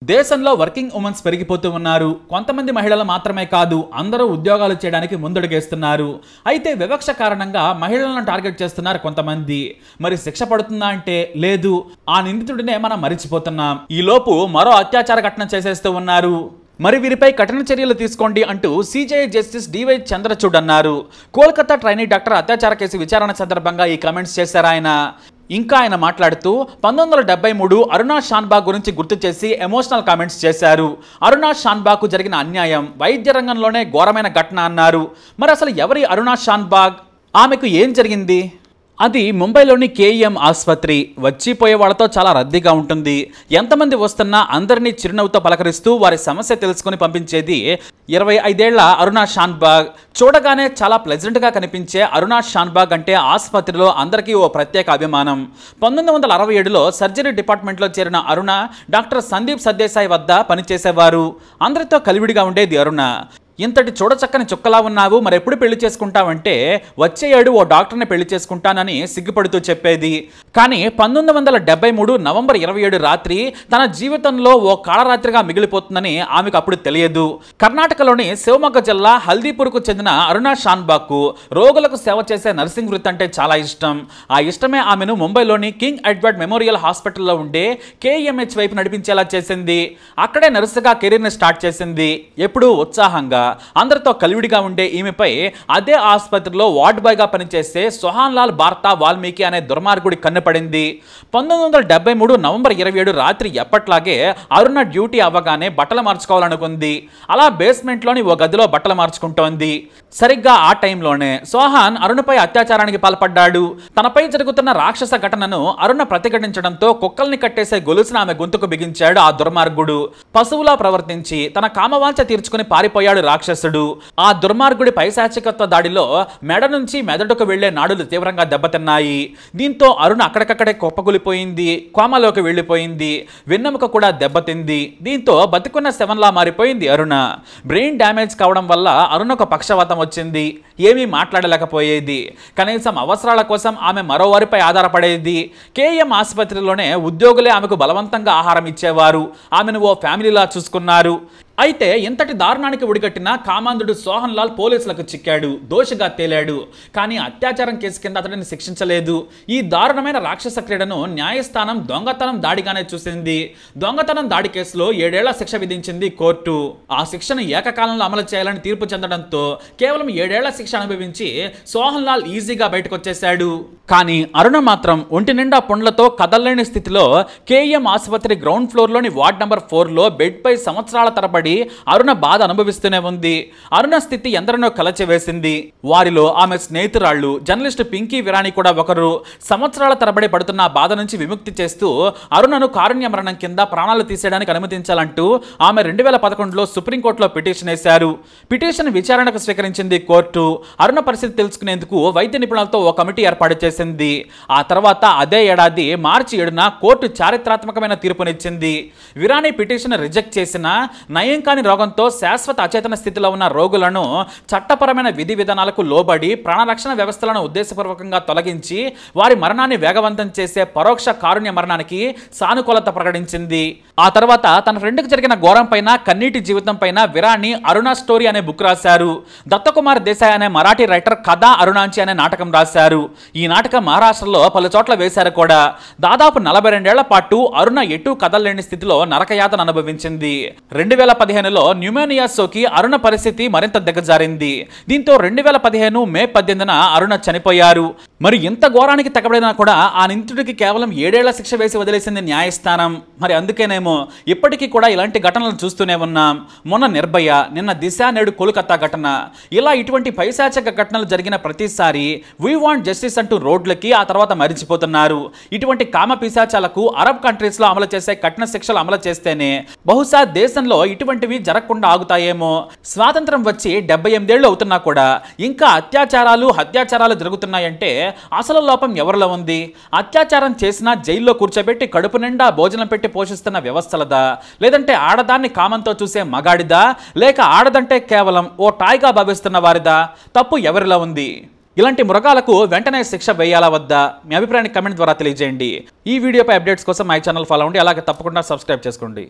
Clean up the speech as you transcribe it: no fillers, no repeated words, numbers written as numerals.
దేశంలో working women's పెరిగిపోతూ ఉన్నారు. కొంతమంది మహిళలు మాత్రమే కాదు, అందరూ ఉద్యోగాలు చేయడానికి ముందడుగేస్తున్నారు. అయితే వివక్ష కారణంగా మహిళలను టార్గెట్ చేస్తున్నారు కొంతమంది. మరి శిక్ష పడుతుందా అంటే లేదు. ఆ నిందితుడినే మనం మరిచిపోతున్నాం. ఈ లోపు మరో అత్యాచార ఘటన చేసేస్తూ ఉన్నారు. మరి వీరిపై కఠిన చర్యలు తీసుకోండి అంటూ సిజేఐ జస్టిస్ డివై చంద్రచూడ్ అన్నారు. కోల్కతా ట్రైనీ డాక్టర్ అత్యాచార కేసు విచారణ సందర్భంగా ఈ కామెంట్స్ చేశారు ఆయన. ఇంకా ఆయన మాట్లాడుతూ 1973 అరుణా షాన్బాగ్ గురించి గుర్తు చేసి ఎమోషనల్ కామెంట్స్ చేశారు. అరుణా షాన్బాగ్కు జరిగిన అన్యాయం వైద్య రంగంలోనే ఘోరమైన ఘటన అన్నారు. మరి అసలు ఎవరి అరుణా షాన్బాగ్? ఆమెకు ఏం జరిగింది? అది ముంబైలోని కేఈఎం ఆసుపత్రి. వచ్చిపోయే వాళ్ళతో చాలా రద్దీగా ఉంటుంది. ఎంతమంది వస్తున్నా అందరినీ చిరునవ్వుతో పలకరిస్తూ వారి సమస్య తెలుసుకుని పంపించేది 25 ఏళ్ల అరుణా షాన్బాగ్. చూడగానే చాలా ప్లెజెంట్గా కనిపించే అరుణా షాన్బాగ్ అంటే ఆసుపత్రిలో అందరికీ ఓ ప్రత్యేక అభిమానం. 1967లో సర్జరీ డిపార్ట్మెంట్లో చేరిన అరుణ డాక్టర్ సందీప్ సర్దేశాయ్ వద్ద పనిచేసేవారు. అందరితో కలివిడిగా ఉండేది అరుణ. ఇంతటి చూడచక్కని చుక్కలా ఉన్నావు, మరెప్పుడు పెళ్లి చేసుకుంటావంటే వచ్చే ఏడు ఓ డాక్టర్ని పెళ్లి చేసుకుంటానని సిగ్గుపడుతూ చెప్పేది. కానీ 1973 నవంబర్ 27 రాత్రి తన జీవితంలో ఓ కాళరాత్రిగా మిగిలిపోతుందని ఆమెకు అప్పుడు తెలియదు. కర్ణాటకలోని శివమొగ్గ జిల్లా హల్దీపూర్కు చెందిన అరుణా షాన్బాగ్కు రోగులకు సేవ చేసే నర్సింగ్ వృత్తి అంటే చాలా ఇష్టం. ఆ ఇష్టమే ఆమెను ముంబైలోని కింగ్ ఎడ్వర్డ్ మెమోరియల్ హాస్పిటల్లో ఉండే కేఎంహెచ్ వైపు నడిపించేలా చేసింది. అక్కడే నర్సుగా కెరీర్ని స్టార్ట్ చేసింది. ఎప్పుడూ ఉత్సాహంగా అందరితో కలివిడిగా ఉండే ఈమెపై అదే ఆసుపత్రిలో వార్డ్ బాయ్ గా పనిచేసే సోహాన్ లాల్ బార్తా వాల్మీకి అనే దుర్మార్గుడి కన్నుపడింది. 1973 నవంబర్ 27 రాత్రి ఎప్పట్లాగే అరుణ డ్యూటీ అవ్వగానే బట్టలు మార్చుకోవాలనుకుంది. అలా బేస్మెంట్ లోని ఓ గదిలో బట్టలు మార్చుకుంటోంది. సరిగ్గా ఆ టైంలోనే సోహాన్ అరుణపై అత్యాచారానికి పాల్పడ్డాడు. తనపై జరుగుతున్న రాక్షస ఘటనను అరుణ ప్రతిఘటించడంతో కుక్కల్ని కట్టేసే గొలుసును ఆమె గొంతుకు బిగించాడు ఆ దుర్మార్గుడు. పశువులా ప్రవర్తించి తన కామవాంఛ తీర్చుకుని పారిపోయాడు రాక్షసుడు. ఆ దుర్మార్గుడి పైశాచికత్వ దాడిలో మెడ నుంచి మెదడుకు వెళ్లే నాడులు తీవ్రంగా దెబ్బతిన్నాయి. దీంతో అరుణ అక్కడికక్కడే కుప్పకూలిపోయింది. కోమాలోకి వెళ్లిపోయింది. వెన్నెముక కూడా దెబ్బతింది. దీంతో బతికున్న శవంలా మారిపోయింది అరుణ. బ్రెయిన్ డ్యామేజ్ కావడం వల్ల అరుణకు పక్షవాతం వచ్చింది. ఏమీ మాట్లాడలేకపోయేది. కనీసం అవసరాల కోసం ఆమె మరోవారిపై ఆధారపడేది. కేఎం ఆసుపత్రిలోనే ఉద్యోగులే ఆమెకు బలవంతంగా ఆహారం ఇచ్చేవారు. ఆమెను ఓ ఫ్యామిలీలా చూసుకున్నారు. అయితే ఇంతటి దారుణానికి ఒడిగట్టిన కామాంధుడు సోహన్ లాల్ పోలీసులకు చిక్కాడు. దోషిగా తేలాడు. కానీ అత్యాచారం కేసు కింద అతడిని శిక్షించలేదు. ఈ దారుణమైన రాక్షస క్రీడను న్యాయస్థానం దొంగతనం దాడిగానే చూసింది. దొంగతనం దాడి కేసులో 7 ఏళ్ల శిక్ష విధించింది కోర్టు. ఆ శిక్షను ఏకకాలంలో అమలు చేయాలని తీర్పు చెందడంతో కేవలం 7 ఏళ్ల శిక్ష అనుభవించి సోహన్ లాల్ ఈజీగా బయటకు వచ్చేశాడు. కానీ అరుణ మాత్రం ఒంటి నిండా పుండ్లతో కదలలేని స్థితిలో కేఎం ఆసుపత్రి గ్రౌండ్ ఫ్లోర్లోని వార్డ్ నంబర్ 4లో బెడ్పై సంవత్సరాల తరబడి అరుణ బాధ అనుభవిస్తూనే ఉంది. అరుణ స్థితి ఎందరినో కలచివేసింది. వారిలో ఆమె స్నేహితురాళ్లు జర్నలిస్ట్ పింకీ విరాణి కూడా ఒకరు. సంవత్సరాల తరబడి పడుతున్న బాధ నుంచి విముక్తి చేస్తూ అరుణను కారుణ్య మరణం కింద ప్రాణాలు తీసేయడానికి అనుమతించాలంటూ ఆమె 2011లో సుప్రీంకోర్టులో పిటిషన్ వేశారు. పిటిషన్ విచారణకు స్వీకరించింది కోర్టు. అరుణ పరిస్థితి తెలుసుకునేందుకు వైద్య నిపుణులతో ఓ కమిటీ ఏర్పాటు చేసింది. ఆ తర్వాత అదే ఏడాది మార్చి 7న కోర్టు చారిత్రాత్మకమైన తీర్పునిచ్చింది. విరాణి పిటిషన్ రిజెక్ట్ చేసిన నయం కాని రోగంతో శాశ్వత అచేతన స్థితిలో ఉన్న రోగులను చట్టపరమైన విధి విధానాలకు లోబడి ప్రాణరక్షణ వ్యవస్థలను ఉద్దేశపూర్వకంగా తొలగించి వారి మరణాన్ని వేగవంతం చేసే పరోక్ష కారుణ్య మరణానికి సానుకూలత ప్రకటించింది. ఆ తర్వాత తన ఫ్రెండ్కి జరిగిన ఘోరం పైన కన్నీటి జీవితం పైన విరాణి అరుణ స్టోరీ అనే బుక్ రాశారు. దత్తకుమార్ దేశాయ్ అనే మరాఠీ రైటర్ కథా అరుణాంచి అనే నాటకం రాశారు. ఈ నాటకం మహారాష్ట్రలో పలు చోట్ల వేశారు కూడా. దాదాపు 42 ఏళ్ల పాటు అరుణ ఎటూ కదలలేని స్థితిలో నరకయాతన అనుభవించింది. 2015లో న్యూమోనియా సోకి అరుణ పరిస్థితి మరింత దిగజారింది. దీంతో 2015 మే 18న అరుణ చనిపోయారు. మరి ఇంత ఘోరానికి తెగబడినా కూడా ఆ నిందితుడికి కేవలం 7 ఏళ్ల శిక్ష వేసి వదిలేసింది న్యాయస్థానం. మరి అందుకేనేమో ఇప్పటికీ కూడా ఇలాంటి ఘటనలు చూస్తూనే ఉన్నాం. మొన్న నిర్భయ, నిన్న దిశ, నేడు కోల్కతా ఘటన. ఇలా ఇటువంటి పైశాచిక ఘటనలు జరిగిన ప్రతిసారి వీ వాంట్ జస్టిస్ అంటూ రోడ్లకి ఆ తర్వాత మరిచిపోతున్నారు. ఇటువంటి కామ పిశాచాలకు అరబ్ కంట్రీస్ లో అమలు చేసే కఠిన శిక్షలు అమలు చేస్తేనే బహుశా దేశంలో ఇటువంటివి జరగకుండా ఆగుతాయేమో. స్వాతంత్రం వచ్చి 78 ఏళ్లు అవుతున్నా కూడా ఇంకా అత్యాచారాలు హత్యాచారాలు జరుగుతున్నాయంటే అసలు లోపం ఎవరిలో ఉంది? అత్యాచారం చేసినా జైల్లో కూర్చోబెట్టి కడుపు నిండా భోజనం పెట్టి పోషిస్తున్న వ్యవస్థలదా, లేదంటే ఆడదాన్ని కామంతో చూసే మగాడిదా, లేక ఆడదంటే కేవలం ఓ టాయ్గా భావిస్తున్న వారిదా? తప్పు ఎవరిలో ఉంది? ఇలాంటి మృగాలకు వెంటనే శిక్ష వేయాలా వద్దా? మీ అభిప్రాయాన్ని కమెంట్ ద్వారా తెలియజేయండి. ఈ వీడియోపై అప్డేట్స్ కోసం మై ఛానల్ ఫాలో అవ్వండి. అలాగే తప్పకుండా సబ్స్క్రైబ్ చేసుకోండి.